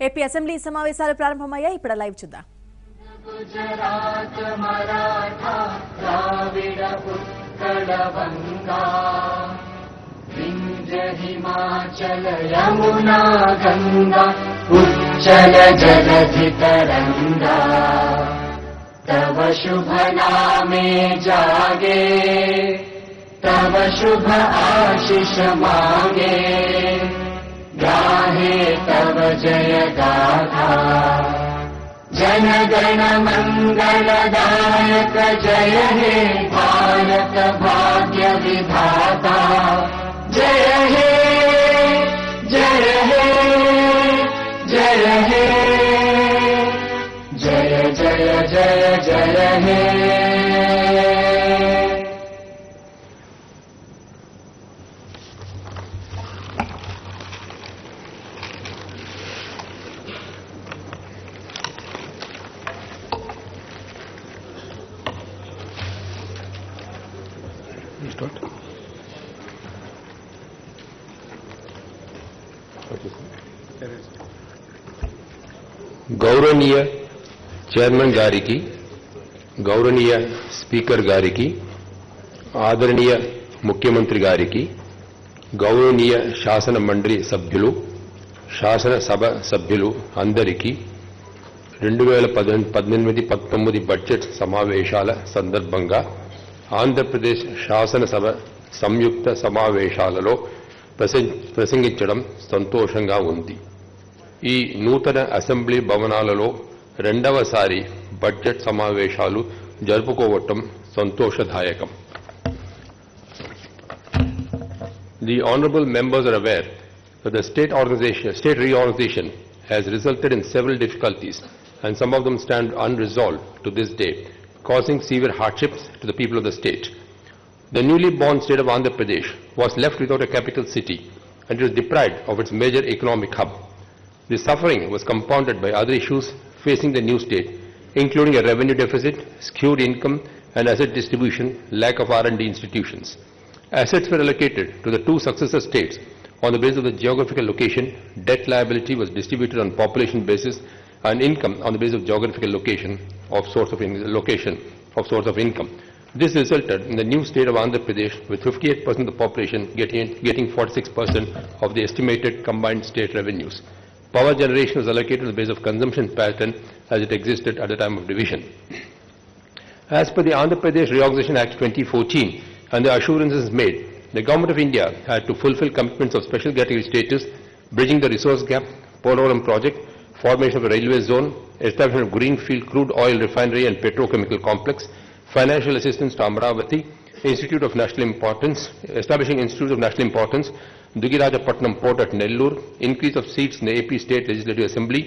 AP assembly సమావేశాలు ప్రారంభమయ్యాయి. ఇప్పుడు లైవ్ చూద్దాం. గుజరాత్ మరాఠా ద్రావిడ ఉత్కళ వంగా వింధ్య హిమాచల యమునా గంగా ఉచ్చల జలధి తరంగా तव शुभ नामे जागे तव शुभ आशीष मांगे गाहे तव जय गाथा जन गण मंगलदायक जय हे भारत भाग्य विधाता जय हे जय हे जय हे जय जय जय जय हे गौरवनीय चेयरमैन गारिकी गौरवनीय स्पीकर गारिकी आदरणीय मुख्यमंत्री गारिकी गौरवनीय शासन मंडली सभ्युलु शासन सभ सभ्युलु अंदरिकी 2018-19 बड्जेट समावेशाल संदर्भंगा ఆంధ్రప్రదేశ్ శాసనసభ సంయుక్త సమావేశాలలో ప్రసంగించడం సంతోషంగా ఉంది. ఈ నూతన అసెంబ్లీ భవనాలలో రెండవసారి బడ్జెట్ సమావేశాలు జరుపుకోవటం సంతోషదాయకం. The honorable members are aware that the state reorganization has resulted in several difficulties and some of them stand unresolved to this day, causing severe hardships to the people of the state. The newly born state of Andhra Pradesh was left without a capital city and it was deprived of its major economic hub. The suffering was compounded by other issues facing the new state, including a revenue deficit, skewed income and asset distribution, lack of R&D institutions. Assets were allocated to the two successor states on the basis of the geographical location, debt liability was distributed on population basis, and income on the basis of geographical location of source of income. This resulted in the new state of Andhra Pradesh with 58% of the population getting 46% of the estimated combined state revenues. Power generation was allocated on the basis of consumption pattern as it existed at the time of division. As per the Andhra Pradesh Reorganization Act 2014 and the assurances made, the Government of India had to fulfill commitments of special category status, bridging the resource gap, Polavaram project, formation of a railway zone, establishment of greenfield crude oil refinery and petrochemical complex, financial assistance to Amravati, Institute of National Importance, establishing Institute of National Importance, Dugirajapatnam Port at Nellore, increase of seats in the AP State Legislative Assembly,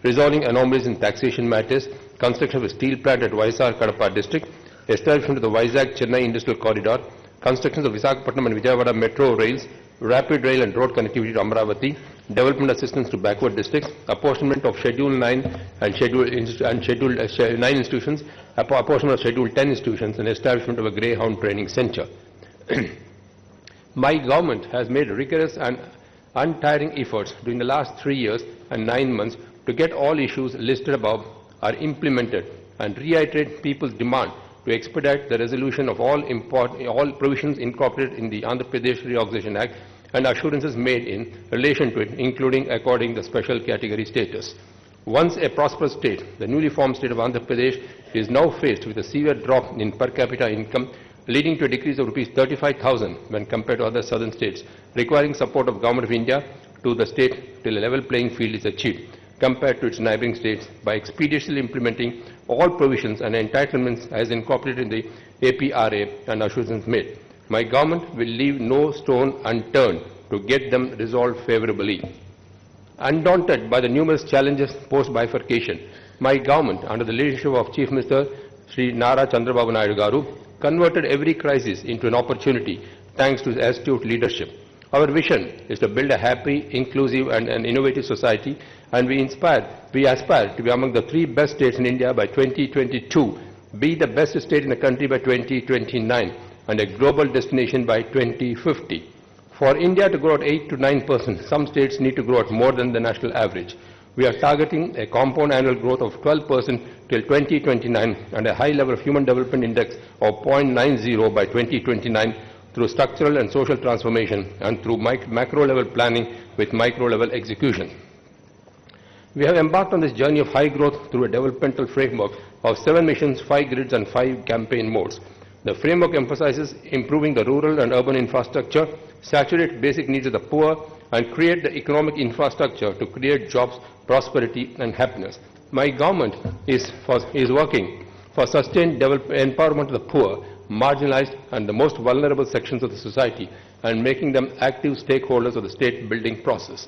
resolving anomalies in taxation matters, construction of a steel plant at Vaisar Kadapa district, establishment of the Vizag-Chennai Industrial Corridor, constructions of Visakhapatnam and Vijayawada metro rails, rapid rail and road connectivity to Amravati, development assistance to backward districts, apportionment of Schedule 9 and Schedule 9 institutions, apportionment of Schedule 10 institutions, and establishment of a Greyhound training center. My government has made rigorous and untiring efforts during the last 3 years and 9 months to get all issues listed above are implemented and reiterate people's demand to expedite the resolution of all provisions incorporated in the Andhra Pradesh Reorganization Act and assurances made in relation to it, including according the special category status. Once a prosperous state, the newly formed state of Andhra Pradesh is now faced with a severe drop in per capita income, leading to a decrease of rupees 35,000 when compared to other southern states, requiring support of Government of India to the state till a level playing field is achieved compared to its neighbouring states by expeditiously implementing all provisions and entitlements as incorporated in the APRA and assurances made. My government will leave no stone unturned to get them resolved favourably. Undaunted by the numerous challenges post-bifurcation, my government, under the leadership of Chief Minister Sri Nara Chandrababu Naidu Garu, converted every crisis into an opportunity thanks to his astute leadership. Our vision is to build a happy, inclusive and an innovative society, and we aspire to be among the 3 best states in India by 2022, be the best state in the country by 2029, and a global destination by 2050. For India to grow at 8 to 9%, some states need to grow at more than the national average. We are targeting a compound annual growth of 12% till 2029 and a high level of human development index of 0.90 by 2029 through structural and social transformation and through macro level planning with micro level execution. We have embarked on this journey of high growth through a developmental framework of 7 missions, 5 grids and 5 campaign modes. The framework emphasizes improving the rural and urban infrastructure, saturate basic needs of the poor, and create the economic infrastructure to create jobs, prosperity and happiness. My government is working for sustained empowerment of the poor, marginalized and the most vulnerable sections of the society and making them active stakeholders of the state building process.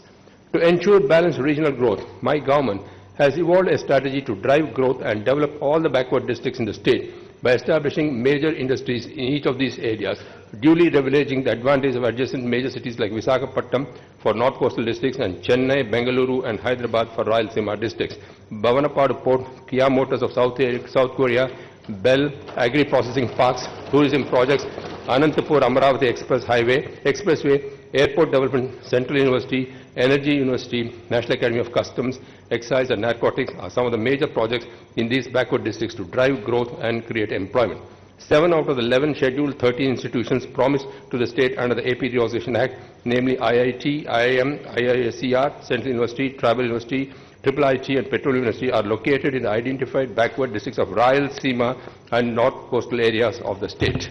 To ensure balanced regional growth, my government has evolved a strategy to drive growth and develop all the backward districts in the state by establishing major industries in each of these areas, duly leveraging the advantage of adjacent major cities like Visakhapatnam for North Coastal districts and Chennai, Bengaluru and Hyderabad for Rayalaseema districts. Bhavanapadu Port, Kia Motors of South Korea, Bell, Agri-Processing Parks, Tourism Projects, Anantapur Amravati Expressway, Airport Development, Central University, Energy University, National Academy of Customs, Excise and Narcotics are some of the major projects in these backward districts to drive growth and create employment. 7 out of the 11 scheduled 13 institutions promised to the state under the AP Reorganization Act, namely IIT, IIM, IISCR, Central University, Tribal University, IIIT and Petroleum University are located in the identified backward districts of Rayalaseema and North Coastal areas of the state.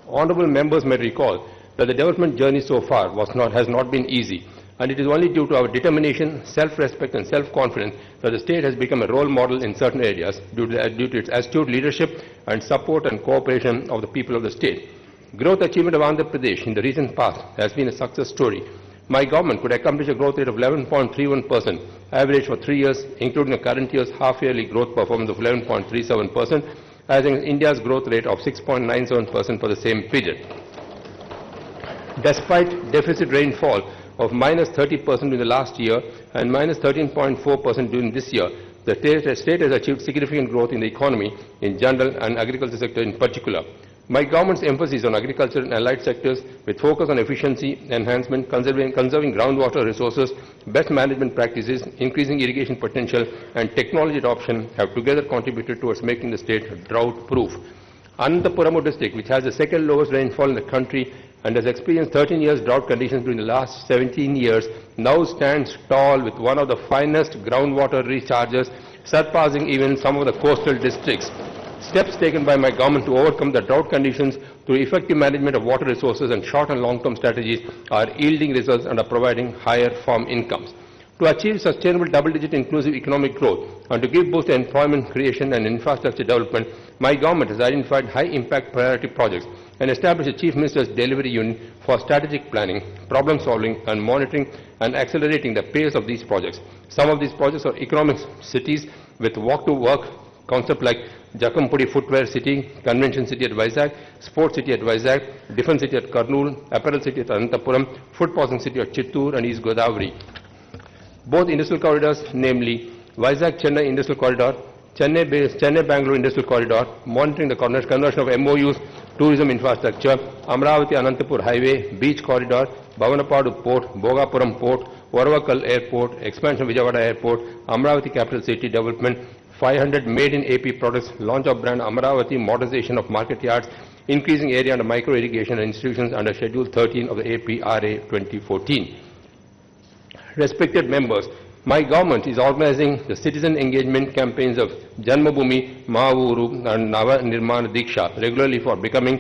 Honorable members may recall that the development journey so far has not been easy, and it is only due to our determination, self-respect and self-confidence that the state has become a role model in certain areas due to its astute leadership and support and cooperation of the people of the state. Growth achievement of Andhra Pradesh in the recent past has been a success story. My government could accomplish a growth rate of 11.31%, average for 3 years, including the current year's half-yearly growth performance of 11.37%, as in India's growth rate of 6.97% for the same period. Despite deficit rainfall of -30% in the last year and -13.4% during this year, the state has achieved significant growth in the economy in general and agriculture sector in particular. My government's emphasis on agriculture and allied sectors with focus on efficiency, enhancement, conserving groundwater resources, best management practices, increasing irrigation potential and technology adoption have together contributed towards making the state drought-proof. Anantapur district, which has the second lowest rainfall in the country and has experienced 13 years drought conditions during the last 17 years, now stands tall with one of the finest groundwater recharges, surpassing even some of the coastal districts. Steps taken by my government to overcome the drought conditions through effective management of water resources and short and long-term strategies are yielding results and are providing higher farm incomes. To achieve sustainable double-digit inclusive economic growth and to give boost to employment creation and infrastructure development, my government has identified high-impact priority projects and established a Chief Minister's Delivery Unit for strategic planning, problem-solving and monitoring and accelerating the pace of these projects. Some of these projects are economic cities with walk-to-work concept like Jakampudi Footwear City, Convention City at Vizag, Sports City at Vizag, Defence City at Kurnool, Apparel City at Anantapuram, Food Processing City at Chittoor and East Godavari. Both industrial corridors, namely Vizag-Chennai Industrial Corridor, Chennai-Bangalore Industrial Corridor, monitoring the conversion of MOUs, tourism infrastructure, Amravati-Anantapur Highway, Beach Corridor, Bhavanapadu Port, Bhogapuram Port, Varavakal Airport, expansion of Vijayawada Airport, Amravati Capital City Development, 500 made in AP products, launch of brand Amravati, modernization of market yards, increasing area under micro irrigation and institutions under Schedule 13 of the APRA 2014. Respected members, my government is organizing the citizen engagement campaigns of Janmabhoomi, Mahavuru and Nava Nirmana Diksha regularly for becoming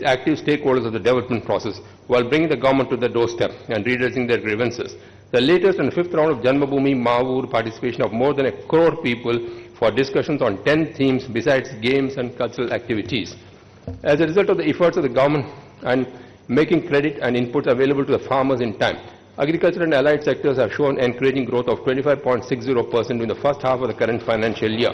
active stakeholders of the development process while bringing the government to the doorstep and redressing their grievances. The latest and 5th round of Janmabhoomi Mahavuru participation of more than 1 crore people for discussions on 10 themes besides games and cultural activities. As a result of the efforts of the government and making credit and inputs available to the farmers in time, agriculture and allied sectors have shown encouraging growth of 25.60% in the first half of the current financial year.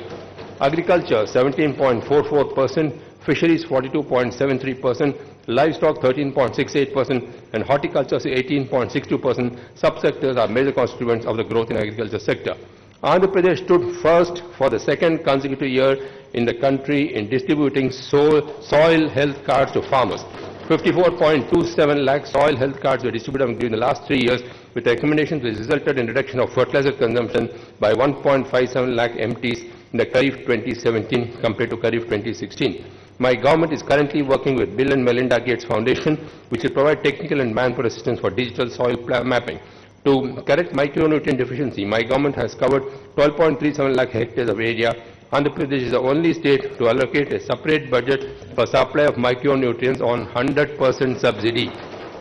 Agriculture 17.44%, fisheries 42.73%, livestock 13.68% and horticulture 18.62%. Subsectors are major constituents of the growth in agriculture sector. Andhra Pradesh stood first for the second consecutive year in the country in distributing soil health cards to farmers. 54.27 lakh soil health cards were distributed during the last 3 years, with recommendations which resulted in reduction of fertilizer consumption by 1.57 lakh MTs in the Kharif 2017 compared to Kharif 2016. My government is currently working with Bill and Melinda Gates Foundation, which will provide technical and manpower assistance for digital soil mapping. To correct micronutrient deficiency, my government has covered 12.37 lakh hectares of area. Andhra Pradesh is the only state to allocate a separate budget for supply of micronutrients on 100% subsidy.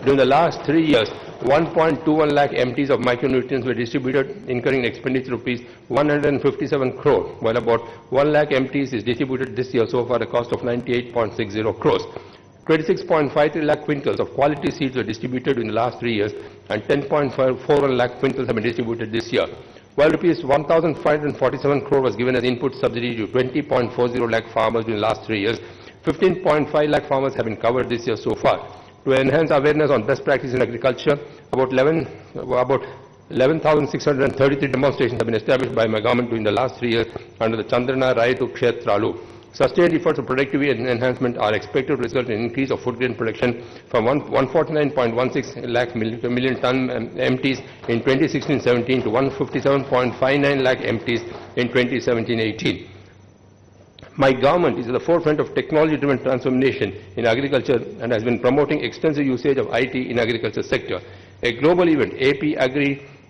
During the last 3 years, 1.21 lakh MTs of micronutrients were distributed, incurring expenditure rupees 157 crore, while about 1 lakh MTs is distributed this year so far at a cost of 98.60 crores. 26.53 lakh quintals of quality seeds were distributed in the last 3 years, and 10.41 lakh quintals have been distributed this year. While rupees 1,547 crore was given as input subsidy to 20.40 lakh farmers during the last 3 years, 15.5 lakh farmers have been covered this year so far. To enhance awareness on best practices in agriculture, about 11,633 demonstrations have been established by my government during the last 3 years under the Chandrana Raitu Kshetralu. Sustained efforts of productivity and enhancement are expected to result in an increase of food grain production from 149.16 lakh million ton MTs in 2016-17 to 157.59 lakh MTs in 2017-18. My government is at the forefront of technology-driven transformation in agriculture and has been promoting extensive usage of IT in agriculture sector. A global event, AP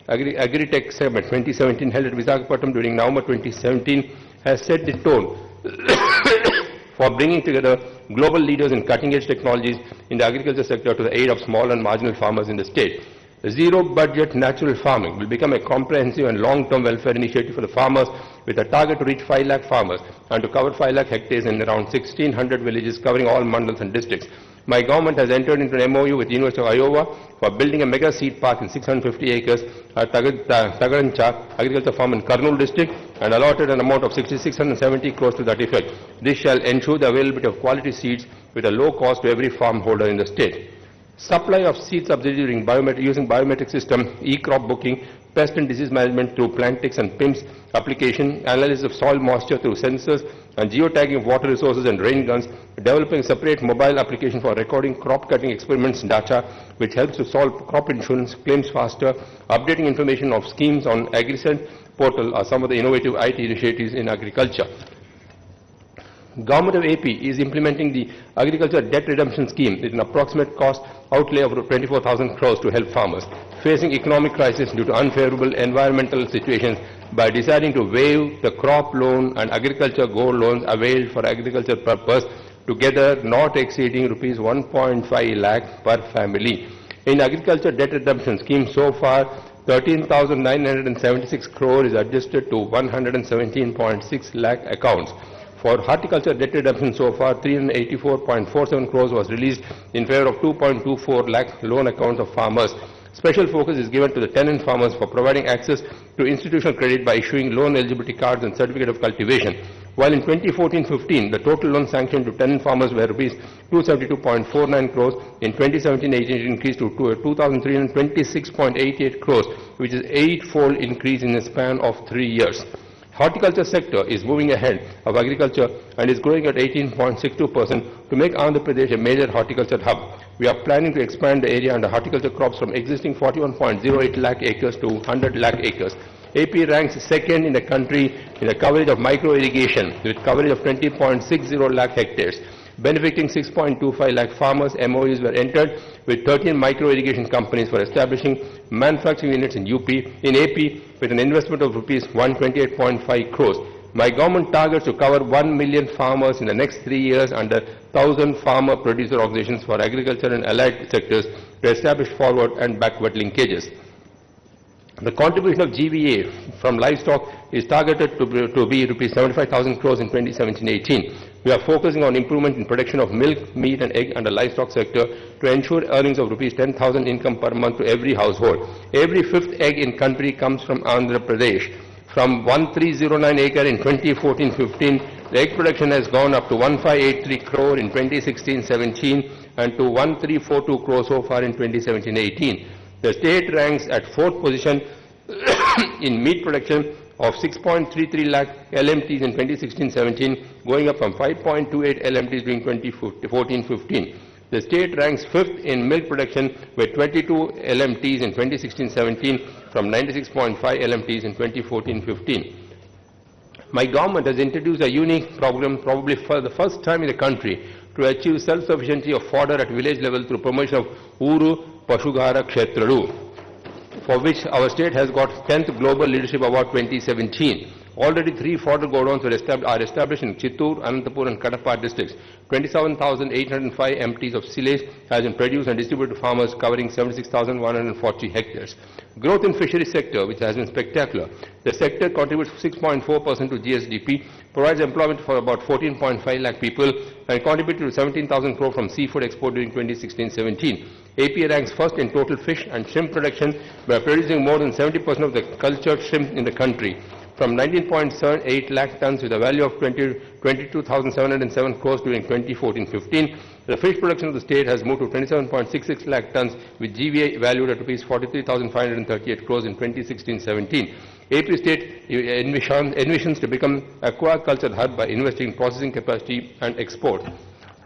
Agri-Tech Summit 2017, held at Visakhapatnam during November 2017, has set the tone for bringing together global leaders in cutting-edge technologies in the agriculture sector to the aid of small and marginal farmers in the state. The zero-budget natural farming will become a comprehensive and long-term welfare initiative for the farmers, with a target to reach 5 lakh farmers and to cover 5 lakh hectares in around 1,600 villages covering all mandals and districts. My government has entered into an MOU with the University of Iowa for building a mega seed park in 650 acres at Tagarancha agriculture farm in Kurnool district, and allotted an amount of 670 crores to that effect. This shall ensure the availability of quality seeds with a low cost to every farm holder in the state. Supply of seed subsidy using biometric system, e-crop booking, pest and disease management through Plantix and PIMS application, analysis of soil moisture through sensors, and geotagging of water resources and rain guns, developing a separate mobile application for recording crop cutting experiments data, which helps to solve crop insurance claims faster, updating information of schemes on AgriSend portal are some of the innovative IT initiatives in agriculture. Government of AP is implementing the agriculture debt redemption scheme with an approximate cost outlay of 24,000 crores to help farmers facing economic crisis due to unfavorable environmental situations by deciding to waive the crop loan and agriculture gold loans availed for agriculture purpose, together not exceeding rupees 1.5 lakh per family. In agriculture debt redemption scheme so far, 13,976 crore is adjusted to 117.6 lakh accounts. For horticulture debt redemption so far, 384.47 crores was released in favor of 2.24 lakh loan accounts of farmers. Special focus is given to the tenant farmers for providing access to institutional credit by issuing loan eligibility cards and certificate of cultivation. While in 2014-15, the total loan sanctioned to tenant farmers were rupees 272.49 crores, in 2017-18 it increased to 2,326.88 crores, which is 8-fold increase in a span of 3 years. Horticulture sector is moving ahead of agriculture and is growing at 18.62% to make Andhra Pradesh a major horticulture hub. We are planning to expand the area under horticulture crops from existing 41.08 lakh acres to 100 lakh acres. AP ranks second in the country in the coverage of micro irrigation with coverage of 20.60 lakh hectares. Benefiting 6.25 lakh farmers, MOUs were entered with 13 micro irrigation companies for establishing manufacturing units in AP with an investment of rupees 128.5 crores. My government targets to cover 1 million farmers in the next 3 years under 1,000 farmer producer organizations for agriculture and allied sectors to establish forward and backward linkages. The contribution of GVA from livestock is targeted to be rupees 75,000 crores in 2017-18. We are focusing on improvement in production of milk, meat and egg under livestock sector to ensure earnings of rupees 10,000 income per month to every household. Every fifth egg in country comes from Andhra Pradesh. From 1309 acre in 2014-15, the egg production has gone up to 1583 crore in 2016-17 and to 1342 crore so far in 2017-18. The state ranks at 4th position in meat production of 6.33 lakh LMTs in 2016-17, going up from 5.28 LMTs during 2014-15. The state ranks 5th in milk production with 22 LMTs in 2016-17 from 96.5 LMTs in 2014-15. My government has introduced a unique program, probably for the first time in the country, to achieve self-sufficiency of fodder at village level through promotion of Uru Pashugara Kshetralu, for which our state has got 10th Global Leadership Award 2017. Already 3 fodder godowns are established in Chittoor, Anantapur and Kadapa districts. 27,805 MTs of silage has been produced and distributed to farmers covering 76,140 hectares. Growth in fishery sector, which has been spectacular. The sector contributes 6.4% to GSDP, provides employment for about 14.5 lakh people and contributed to 17,000 crore from seafood export during 2016-17. AP ranks first in total fish and shrimp production by producing more than 70% of the cultured shrimp in the country, from 19.78 lakh tons with a value of 22,707 crores during 2014-15. The fish production of the state has moved to 27.66 lakh tons with GVA valued at rupees 43,538 crores in 2016-17. AP state envisions to become aquaculture hub by investing in processing capacity and export.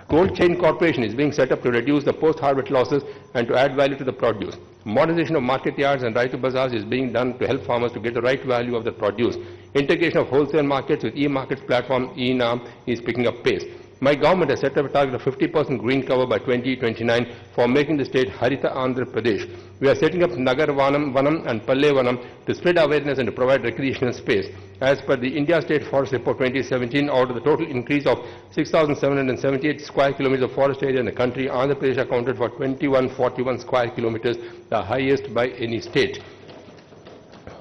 Cold chain corporation is being set up to reduce the post-harvest losses and to add value to the produce. Modernization of market yards and Raitu Bazaars is being done to help farmers to get the right value of the produce. Integration of wholesale markets with e-markets platform e-NAM is picking up pace. My government has set up a target of 50% green cover by 2029 for making the state Harita Andhra Pradesh. We are setting up Nagar Vanam and Palle Vanam to spread awareness and to provide recreational space. As per the India State Forest Report 2017, out of the total increase of 6,778 square kilometers of forest area in the country, Andhra Pradesh accounted for 2141 square kilometers, the highest by any state.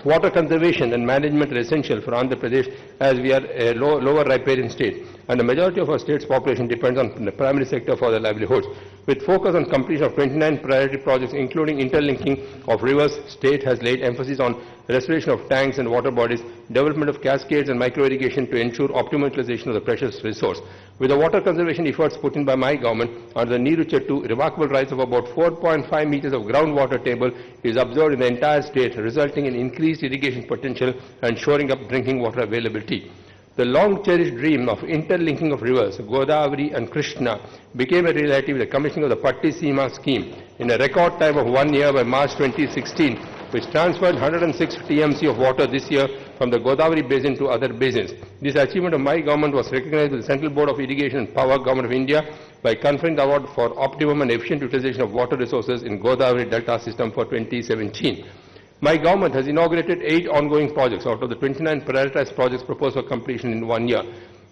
Water conservation and management are essential for Andhra Pradesh, as we are a lower riparian state, and the majority of our state's population depends on the primary sector for their livelihoods. With focus on completion of 29 priority projects, including interlinking of rivers, state has laid emphasis on restoration of tanks and water bodies, development of cascades and micro-irrigation to ensure optimal utilization of the precious resource. With the water conservation efforts put in by my government, under the Neeru Chettu, remarkable rise of about 4.5 meters of groundwater table is observed in the entire state, resulting in increased irrigation potential and shoring up drinking water availability. The long-cherished dream of interlinking of rivers, Godavari and Krishna, became a reality with the commissioning of the Pattisima scheme in a record time of 1 year by March 2016, which transferred 106 TMC of water this year from the Godavari basin to other basins. This achievement of my government was recognized by the Central Board of Irrigation and Power, Government of India, by conferring the award for optimum and efficient utilization of water resources in Godavari Delta system for 2017. My government has inaugurated 8 ongoing projects out of the 29 prioritized projects proposed for completion in 1 year.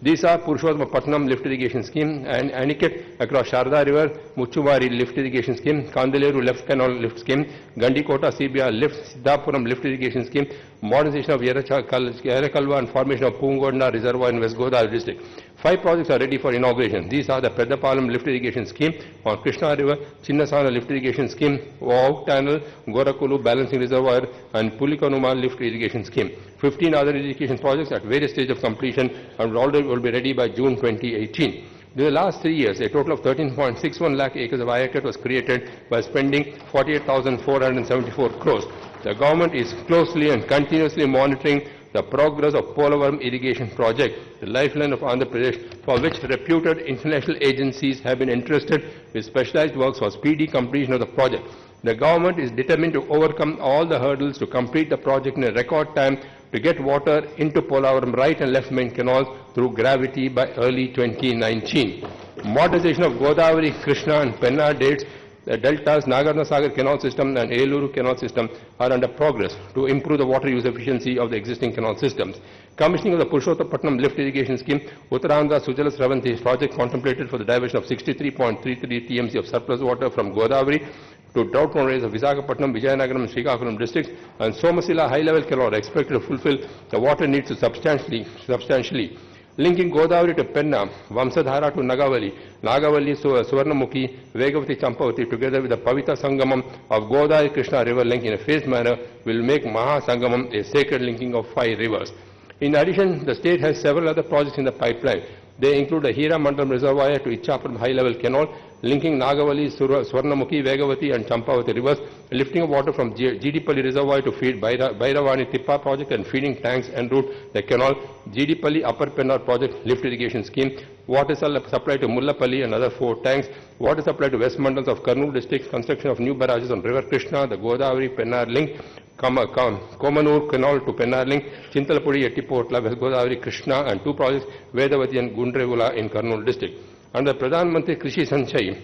These are Purushottamapatnam Lift Irrigation Scheme, and Aniket across Sharda River, Muchuvari Lift Irrigation Scheme, Kandaleru Left Canal Lift Scheme, Gandikota CBR Lift, Siddhapuram Lift Irrigation Scheme, modernization of Yerakalva and formation of Pungonda Reservoir in West Godavari district. 5 projects are ready for inauguration. These are the Pedapalam Lift Irrigation Scheme on Krishna River, Chinnasana Lift Irrigation Scheme, Wow Tunnel, Gorakulu Balancing Reservoir and Pulikanuma Lift Irrigation Scheme. 15 other irrigation projects at various stages of completion and will be ready by June 2018. During the last 3 years, a total of 13.61 lakh acres of IACAT was created by spending 48,474 crores. The government is closely and continuously monitoring the progress of Polavaram irrigation project, the lifeline of Andhra Pradesh, for which reputed international agencies have been interested with specialized works for speedy completion of the project. The government is determined to overcome all the hurdles to complete the project in a record time to get water into Polavaram right and left main canals through gravity by early 2019. Modernization of Godavari, Krishna and Penna deltas, Nagarjuna Sagar canal system and Eluru canal system are under progress to improve the water use efficiency of the existing canal systems. Commissioning of the Purushottamapatnam Lift Irrigation Scheme, Uttarandhra Sujala Sravanti project contemplated for the diversion of 63.33 TMC of surplus water from Godavari to drought-prone areas of Visakhapatnam, Vijayanagaram and Srikakulam districts, and Somasila high-level canal are expected to fulfill the water needs substantially. Linking Godavari to Penna, Vamsadhara to Nagavalli, Suvarnamukhi, Vegavati Champavati together with the Pavita Sangamam of Godavari Krishna river link in a phased manner will make Maha Sangamam a sacred linking of 5 rivers. In addition, the state has several other projects in the pipeline. They include the Hira Mandalam Reservoir to Ichapuram high-level canal, linking Nagavalli, Swarnamukhi, Vegavati and Champavati rivers, lifting of water from Gdipalli Reservoir to feed Bairavani Tippa project and feeding tanks and route the canal, Gdipalli Upper Pennar project lift irrigation scheme, water supply to Mullapalli, another 4 tanks, water supply to West Mandals of Kurnool district, construction of new barrages on River Krishna, the Godavari Pennar link, Komanur Canal to Pennar link, Chintalapudi, Ettipotla, West Godavari Krishna, and 2 projects, Vedavati and Gundrevula in Kurnool district. Under Pradhan Mantri Krishi Sanchay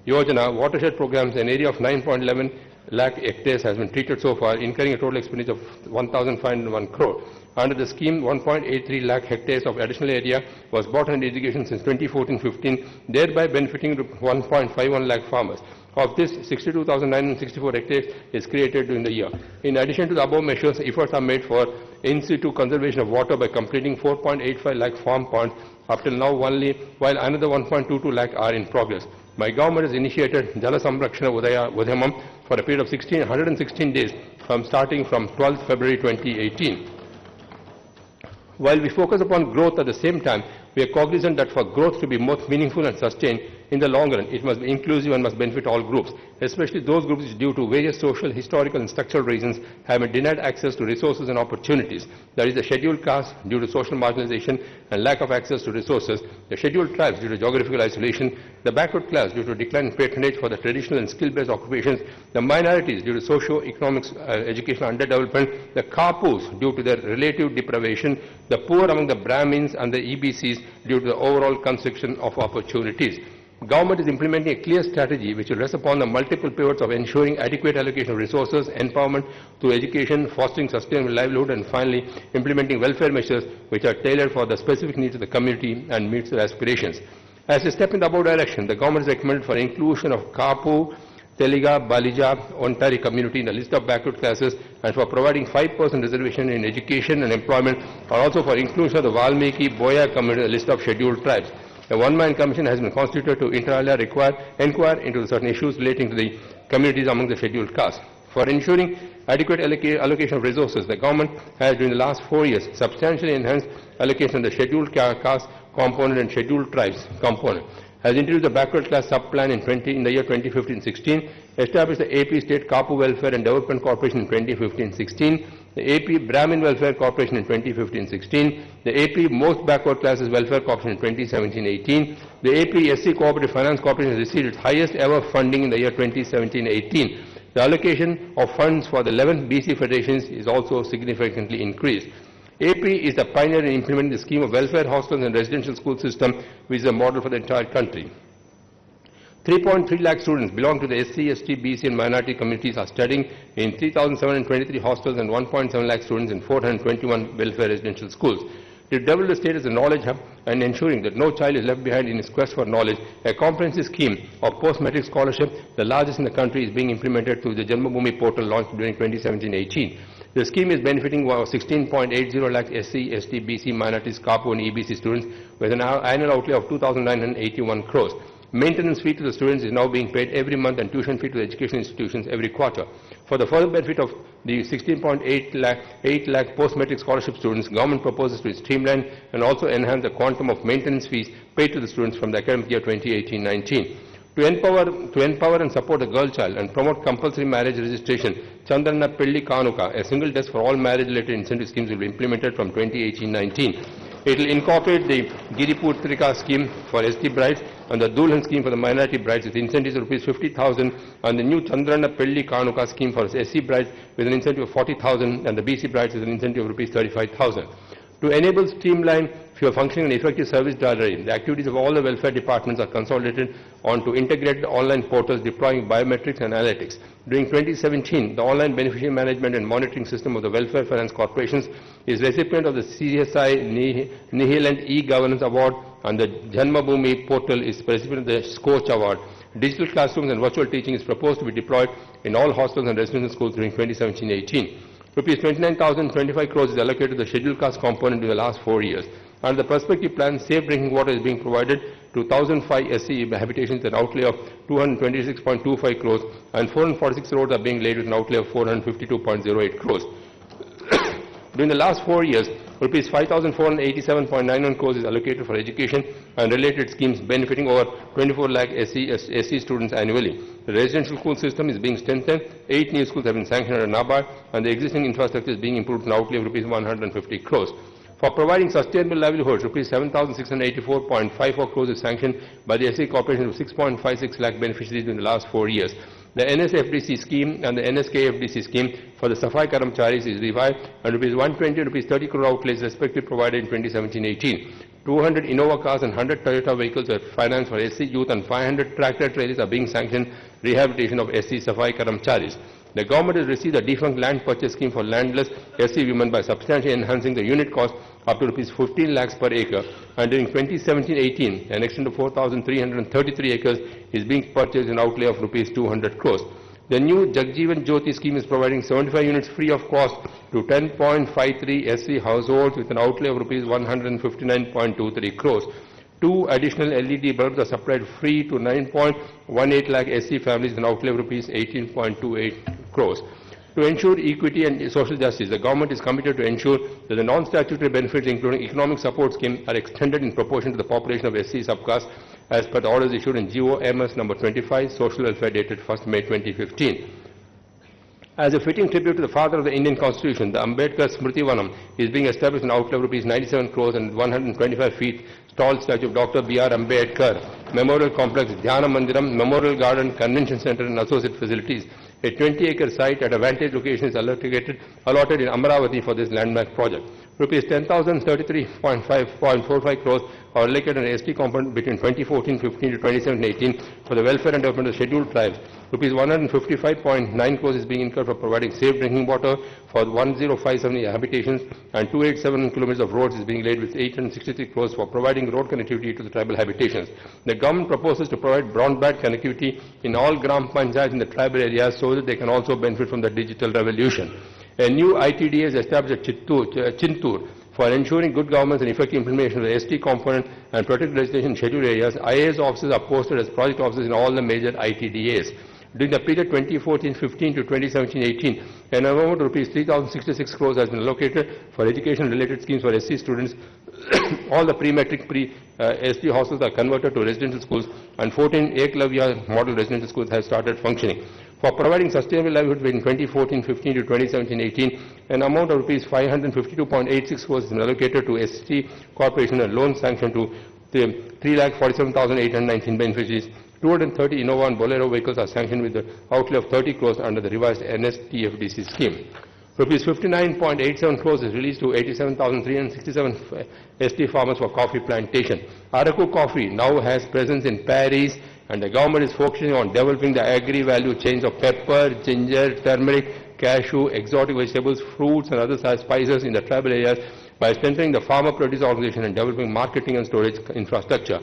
Yojana, watershed programs, an area of 9.11 lakh hectares has been treated so far, incurring a total expenditure of 1,501 crore. Under the scheme, 1.83 lakh hectares of additional area was bought under irrigation since 2014-15, thereby benefiting 1.51 lakh farmers. Of this, 62,964 hectares is created during the year. In addition to the above measures, efforts are made for in situ conservation of water by completing 4.85 lakh farm ponds up till now only, while another 1.22 lakh are in progress. My government has initiated Jala Samrakshana Udayamam for a period of 116 days starting from 12th February 2018. While we focus upon growth at the same time, we are cognizant that for growth to be most meaningful and sustained in the long run, it must be inclusive and must benefit all groups, especially those groups which due to various social, historical and structural reasons have been denied access to resources and opportunities. That is the scheduled caste due to social marginalization and lack of access to resources, the scheduled tribes due to geographical isolation, the backward class due to decline in patronage for the traditional and skill-based occupations, the minorities due to socio-economic educational underdevelopment, the Kapus due to their relative deprivation, the poor among the Brahmins and the EBCs due to the overall constriction of opportunities. Government is implementing a clear strategy which will rest upon the multiple pivots of ensuring adequate allocation of resources, empowerment through education, fostering sustainable livelihood, and finally implementing welfare measures which are tailored for the specific needs of the community and meets their aspirations. As a step in the above direction, the government is recommended for inclusion of Kapu, Teliga, Balija, Ontari community in the list of backward classes, and for providing 5% reservation in education and employment, or also for inclusion of the Valmiki, Boya community in the list of scheduled tribes. A one-man commission has been constituted to inter alia inquire into certain issues relating to the communities among the scheduled castes. For ensuring adequate allocation of resources, the government has during the last 4 years substantially enhanced allocation of the scheduled caste component and scheduled tribes component. Has introduced the backward class sub-plan in the year 2015-16, established the AP State Kapu Welfare and Development Corporation in 2015-16, the AP Brahmin Welfare Corporation in 2015-16, the AP Most Backward Classes Welfare Corporation in 2017-18, the AP SC Cooperative Finance Corporation has received its highest ever funding in the year 2017-18. The allocation of funds for the 11 BC federations is also significantly increased. AP is the pioneer in implementing the scheme of welfare hostels and residential school system, which is a model for the entire country. 3.3 lakh students belong to the SC, ST, BC and minority communities are studying in 3,723 hostels and 1.7 lakh students in 421 welfare residential schools. To develop the state as a knowledge hub and ensuring that no child is left behind in his quest for knowledge, a comprehensive scheme of post-matric scholarship, the largest in the country, is being implemented through the Janmabhoomi portal launched during 2017-18. The scheme is benefiting 16.80 lakh SC, ST, BC, minorities, Kapu and EBC students with an annual outlay of 2,981 crores. Maintenance fee to the students is now being paid every month and tuition fee to the education institutions every quarter. For the further benefit of the 16.8 lakh post-matric scholarship students, government proposes to streamline and also enhance the quantum of maintenance fees paid to the students from the academic year 2018-19. To empower and support the girl child and promote compulsory marriage registration, Chandranna Pelli Kanuka, a single desk for all marriage-related incentive schemes, will be implemented from 2018-19. It will incorporate the Giriputrika scheme for ST brides and the Dulhan scheme for the minority brides with incentives of Rs 50,000 and the new Chandranna Pelli Kanuka scheme for SC brides with an incentive of 40,000 and the BC brides with an incentive of Rs 35,000. To enable streamline functioning and effective service delivery, the activities of all the welfare departments are consolidated onto integrated online portals deploying biometrics and analytics. During 2017, the online beneficiary management and monitoring system of the welfare finance corporations is recipient of the CSI Nihil and E-Governance Award, and the Janmabhoomi portal is recipient of the Scoch Award. Digital classrooms and virtual teaching is proposed to be deployed in all hostels and residential schools during 2017-18. Rupees 29,025 crores is allocated to the scheduled caste component in the last 4 years. Under the perspective plan, safe drinking water is being provided to 1,005 SC habitations at an outlay of 226.25 crores and 446 roads are being laid with an outlay of 452.08 crores. During the last 4 years, rupees 5,487.91 crores is allocated for education and related schemes benefiting over 24 lakh SC students annually. The residential school system is being strengthened, 8 new schools have been sanctioned under NABARD, and the existing infrastructure is being improved to an outlay of rupees 150 crores. For providing sustainable livelihoods, rupees 7,684.54 crores is sanctioned by the SC Corporation to 6.56 lakh beneficiaries in the last 4 years. The NSFDC scheme and the NSKFDC scheme for the Safai Karamcharis is revived, and rupees 120 and rupees 30 crore outlays respectively provided in 2017-18. 200 Innova cars and 100 Toyota vehicles were financed for SC youth, and 500 tractor trailers are being sanctioned rehabilitation of SC Safai Karamcharis. The government has received a defunct land purchase scheme for landless SC women by substantially enhancing the unit cost up to rupees 15 lakhs per acre, and during 2017-18 an extent of 4,333 acres is being purchased in outlay of rupees 200 crores. The new Jagjeevan Jyoti scheme is providing 75 units free of cost to 10.53 SC households with an outlay of rupees 159.23 crores. 2 additional LED bulbs are supplied free to 9.18 lakh SC families with an outlay of rupees 18.28 crores. To ensure equity and social justice, the government is committed to ensure that the non-statutory benefits, including economic support scheme, are extended in proportion to the population of SC subcaste as per the orders issued in GO-MS number 25, Social Welfare dated 1st May 2015. As a fitting tribute to the father of the Indian Constitution, the Ambedkar Smriti Vanam is being established in an outlay of rupees 97 crores and 125 feet tall statue of Dr. B.R. Ambedkar, Memorial Complex, Dhyana Mandiram, Memorial Garden, Convention Center and associate facilities. A 20-acre site at a vantage location is allotted in Amaravati for this landmark project. Rupees 10,033.45 crores are allocated an ST component between 2014-15 to 2017-18 for the welfare and development of scheduled tribes. Rupees 155.9 crores is being incurred for providing safe drinking water for 1057 habitations, and 287 kilometers of roads is being laid with 863 crores for providing road connectivity to the tribal habitations. The government proposes to provide broadband connectivity in all Gram Panchayats in the tribal areas so that they can also benefit from the digital revolution. A new ITDA is established at Chintur for ensuring good governance and effective implementation of the ST component and protected legislation in scheduled areas. IAS officers are posted as project officers in all the major ITDAs. During the period 2014-15 to 2017-18, an amount of rupees 3,066 crores has been allocated for education-related schemes for SC students. All the pre-matric ST hostels are converted to residential schools, and 14 Eklavya model residential schools have started functioning. For providing sustainable livelihood between 2014-15 to 2017-18, an amount of rupees 552.86 crores has been allocated to ST Corporation and loan sanction to 3,47,819 beneficiaries. 230 Innova and Bolero vehicles are sanctioned with the outlay of 30 crores under the revised NSTFDC scheme. Rupees 59.87 crores is released to 87,367 ST farmers for coffee plantation. Araku Coffee now has presence in Paris, and the government is focusing on developing the agri-value chains of pepper, ginger, turmeric, cashew, exotic vegetables, fruits and other spices in the tribal areas by strengthening the farmer produce organization and developing marketing and storage infrastructure.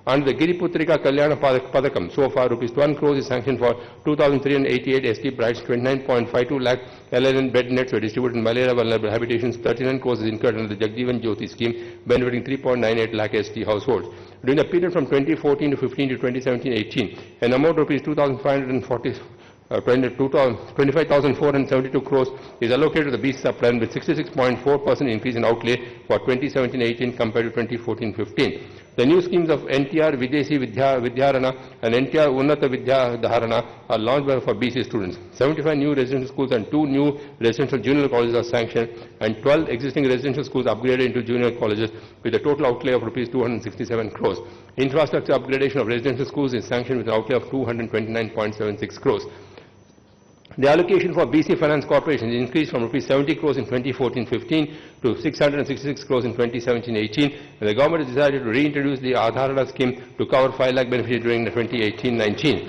Under the Giriputrika Kalyana Padakam, so far rupees 1 crores is sanctioned for 2,388 ST brides, 29.52 lakh LNN bed nets were distributed in malaria vulnerable habitations, 39 crores is incurred under the Jagjeevan Jyoti scheme, benefiting 3.98 lakh ST households. During the period from 2014 to 15 to 2017-18, an amount of rupees 25,472 crores is allocated to the BC plan with 66.4% increase in outlay for 2017-18 compared to 2014-15. The new schemes of NTR Videshi Vidyarana and NTR Unnata Vidyadharana are launched for BC students. 75 new residential schools and 2 new residential junior colleges are sanctioned, and 12 existing residential schools upgraded into junior colleges with a total outlay of rupees 267 crores. Infrastructure upgradation of residential schools is sanctioned with an outlay of 229.76 crores. The allocation for BC Finance Corporation is increased from rupees 70 crores in 2014-15 to 666 crores in 2017-18, and the government has decided to reintroduce the Adharana scheme to cover 5 lakh beneficiaries during the 2018-19.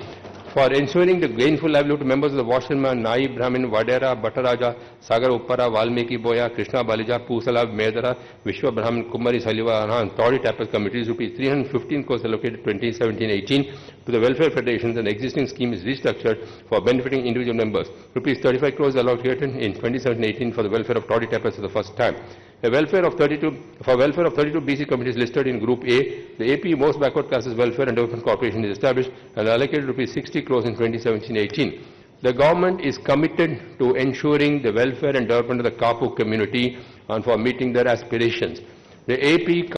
For ensuring the gainful livelihood to members of the Washerman, Nai Brahmin, Vadera, Bhattaraja, Sagar Uppara, Valmiki Boya, Krishna Balija, Pusala, Medara, Vishwa Brahmin, Kumari Salivana and Todi Tapas committees, rupees 315 crores allocated 2017-18 to the welfare federations, and existing scheme is restructured for benefiting individual members. Rupees 35 crores allocated in 2017-18 for the welfare of Todi Tapas for the first time. For welfare of 32 BC communities listed in Group A, the AP Most Backward Classes Welfare and Development Corporation is established and allocated rupees 60 crores in 2017-18. The government is committed to ensuring the welfare and development of the Kapu community and for meeting their aspirations. The AP